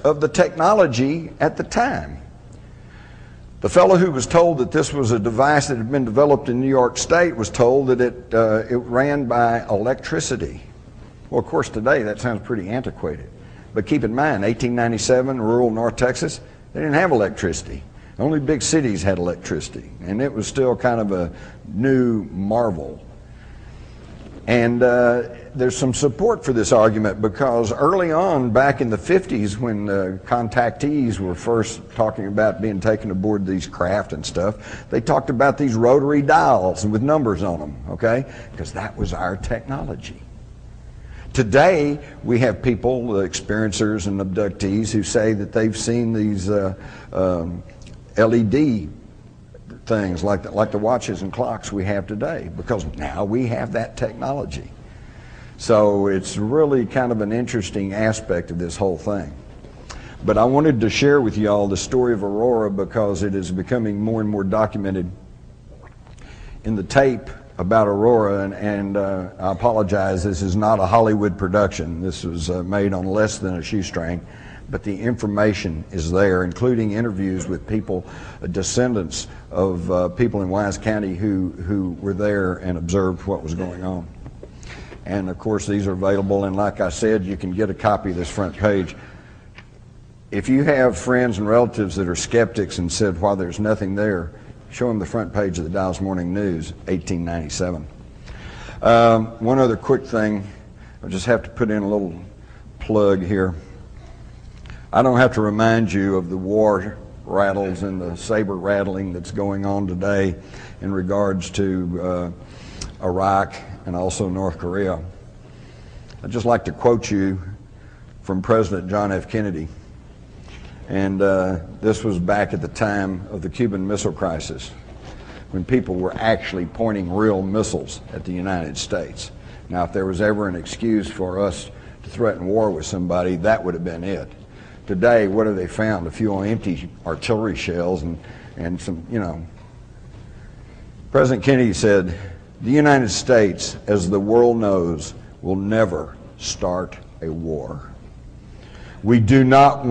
of the technology at the time. The fellow who was told that this was a device that had been developed in New York State was told that it ran by electricity. Well, of course, today that sounds pretty antiquated. But keep in mind, 1897, rural North Texas, they didn't have electricity. Only big cities had electricity, and it was still kind of a new marvel. And there's some support for this argument because early on, back in the 50s, when contactees were first talking about being taken aboard these craft and stuff, they talked about these rotary dials with numbers on them, okay? Because that was our technology. Today, we have people, experiencers and abductees, who say that they've seen these LED things like the watches and clocks we have today, because now we have that technology. So it's really kind of an interesting aspect of this whole thing. But I wanted to share with you all the story of Aurora because it is becoming more and more documented in the tape about Aurora, and I apologize, this is not a Hollywood production. This was made on less than a shoestring, but the information is there, including interviews with people, descendants of people in Wise County who were there and observed what was going on. And of course these are available, and like I said, you can get a copy of this front page. If you have friends and relatives that are skeptics and said, why there's nothing there, show them the front page of the Dallas Morning News, 1897. One other quick thing, I just have to put in a little plug here. I don't have to remind you of the war rattles and the saber rattling that's going on today in regards to Iraq and also North Korea. I'd just like to quote you from President John F. Kennedy. And this was back at the time of the Cuban Missile Crisis, when people were actually pointing real missiles at the United States. Now, if there was ever an excuse for us to threaten war with somebody, that would have been it. Today, what have they found? A few empty artillery shells and some, you know. President Kennedy said, the United States, as the world knows, will never start a war. We do not